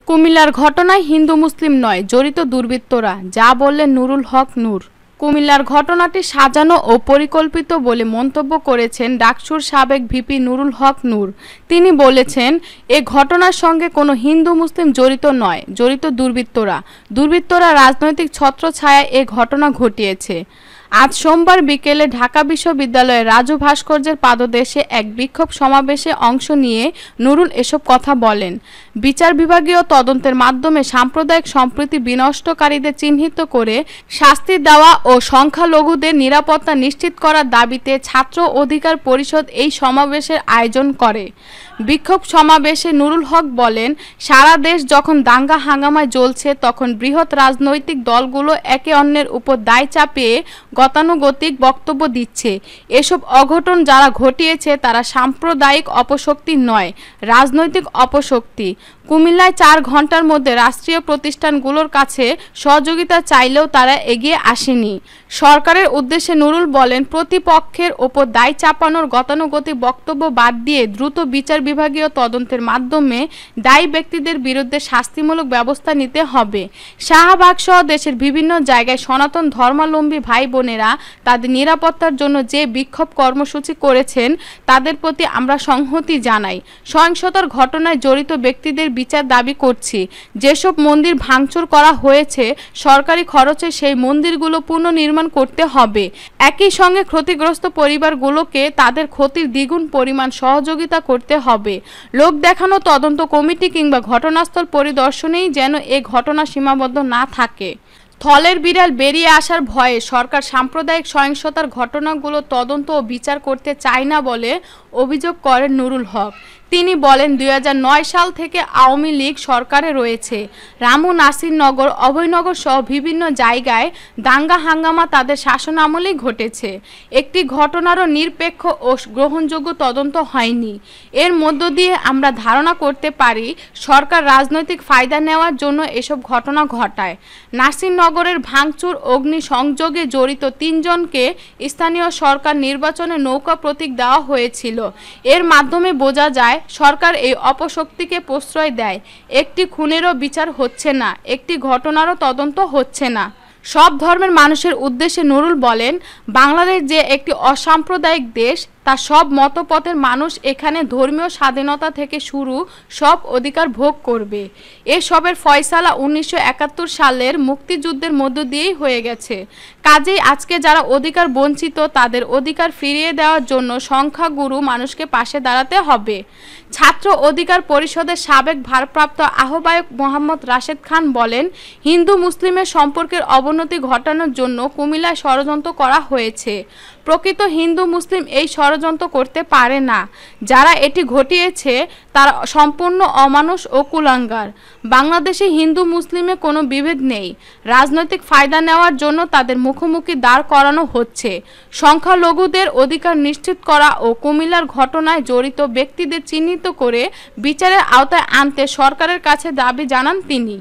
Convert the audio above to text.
কুমিল্লার ঘটনায় হিন্দু মুসলিম নয়, জড়িত দুর্বৃত্তরা, যা বললেন নুরুল হক নূর। কুমিল্লার ঘটনাটি সাজানো ও পরিকল্পিত বলে মন্তব্য করেছেন ডাকসুর সাবেক ভিপি নুরুল হক নূর। তিনি বলেছেন, এ ঘটনার সঙ্গে কোনো হিন্দু মুসলিম জড়িত নয়, জড়িত দুর্বৃত্তরা রাজনৈতিক ছত্রছায়ায় এ ঘটনা ঘটিয়েছে। আজ সোমবার বিকেলে ঢাকা বিশ্ববিদ্যালয়ের রাজু ভাস্কর্যের পাদদেশে এক বিক্ষোভ সমাবেশে অংশ নিয়ে নুরুল এসব কথা বলেন। বিচার বিভাগীয় তদন্তের মাধ্যমে সাম্প্রদায়িক সম্প্রীতি বিনষ্টকারীদের চিহ্নিত করে শাস্তি দেওয়া ও সংখ্যালঘুদের নিরাপত্তা নিশ্চিত করার দাবিতে ছাত্র অধিকার পরিষদ এই সমাবেশের আয়োজন করে। বিক্ষোভ সমাবেশে নুরুল হক বলেন, সারা দেশ যখন দাঙ্গা হাঙ্গামায় জ্বলছে, তখন বৃহৎ রাজনৈতিক দলগুলো একে অন্যের উপর দায় চাপিয়ে গতানুগতিক বক্তব্য দিচ্ছে। এসব অঘটন যারা ঘটিয়েছে তারা সাম্প্রদায়িক অপশক্তি নয়, রাজনৈতিক অপশক্তি। কুমিল্লায় 4 ঘন্টার মধ্যে রাষ্ট্রীয় প্রতিষ্ঠানগুলোর কাছে সহযোগিতা চাইলেও তারা এগিয়ে আসেনি। সরকারের উদ্দেশ্যে নুরুল বলেন, প্রতিপক্ষের ওপর দায় চাপানোর গতানুগতিক বক্তব্য বাদ দিয়ে দ্রুত বিচার বিভাগীয় তদন্তের মাধ্যমে দায়ী ব্যক্তিদের বিরুদ্ধে শাস্তিমূলক ব্যবস্থা নিতে হবে। শাহবাগসহ দেশের বিভিন্ন জায়গায় সনাতন ধর্মাবলম্বী ভাই বোনেরা তাদের নিরাপত্তার জন্য যে বিক্ষোভ কর্মসূচি করেছেন তাদের প্রতি আমরা সংহতি জানাই। সহিংসতার ঘটনায় জড়িত ব্যক্তিদের বিচার দাবি করছি। যেসব মন্দির ভাঙচুর করা হয়েছে, সরকারি খরচে সেই মন্দিরগুলো পুনর্নির্মাণ করতে হবে। একই সঙ্গে ক্ষতিগ্রস্ত পরিবারগুলোকে তাদের ক্ষতির দ্বিগুণ পরিমাণ সহযোগিতা করতে হবে। লোক দেখানো তদন্ত কমিটি কিংবা ঘটনাস্থল পরিদর্শনেই যেন এ ঘটনা সীমাবদ্ধ না থাকে। থলের বিড়াল বেরিয়ে আসার ভয়ে সরকার সাম্প্রদায়িক সহিংসতার ঘটনাগুলো তদন্ত ও বিচার করতে চায় না বলে অভিযোগ করেন নুরুল হক। তিনি বলেন, 2009 সাল থেকে আওয়ামী লীগ সরকারে রয়েছে। রামু নাসিরনগর, অভয়নগর সহ বিভিন্ন জায়গায় দাঙ্গা হাঙ্গামা তাদের শাসনামলেই ঘটেছে। একটি ঘটনারও নিরপেক্ষ ও গ্রহণযোগ্য তদন্ত হয়নি। এর মধ্য দিয়ে আমরা ধারণা করতে পারি সরকার রাজনৈতিক ফায়দা নেওয়ার জন্য এসব ঘটনা ঘটায়। নাসিরনগরের ভাঙচুর, অগ্নিসংযোগে জড়িত 3 জনকে স্থানীয় সরকার নির্বাচনে নৌকা প্রতীক দেওয়া হয়েছিল। এর মাধ্যমে বোঝা যায় সরকার এই অপশক্তিকে প্রশ্রয় দেয়। একটি খুনেরও বিচার হচ্ছে না, একটি ঘটনারও তদন্ত হচ্ছে না। সব ধর্মের মানুষের উদ্দেশ্যে নুরুল বলেন, বাংলাদেশ যে একটি অসাম্প্রদায়িক দেশ, তা সব মতপথের মানুষ এখানে ধর্মীয় স্বাধীনতা থেকে শুরু সব অধিকার ভোগ করবে। এসবের ফয়সালা 1971 সালের মুক্তিযুদ্ধের মধ্য দিয়েই হয়ে গেছে। কাজেই আজকে যারা অধিকার বঞ্চিত তাদের অধিকার ফিরিয়ে দেওয়ার জন্য সংখ্যাগুরু মানুষকে পাশে দাঁড়াতে হবে। ছাত্র অধিকার পরিষদের সাবেক ভারপ্রাপ্ত আহ্বায়ক মোহাম্মদ রাশেদ খান বলেন, হিন্দু মুসলিমের সম্পর্কের অবনতি ঘটানোর জন্য কুমিল্লায় ষড়যন্ত্র করা হয়েছে। প্রকৃত হিন্দু মুসলিম এই ষড়যন্ত্র করতে পারে না। যারা এটি ঘটিয়েছে তারা সম্পূর্ণ অমানুষ ও কুলাঙ্গার। বাংলাদেশে হিন্দু মুসলিমে কোনো বিভেদ নেই। রাজনৈতিক ফায়দা নেওয়ার জন্য তাদের মুখোমুখি দাঁড় করানো হচ্ছে। সংখ্যালঘুদের অধিকার নিশ্চিত করা ও কুমিল্লার ঘটনায় জড়িত ব্যক্তিদের চিহ্নিত করে বিচারের আওতায় আনতে সরকারের কাছে দাবি জানান তিনি।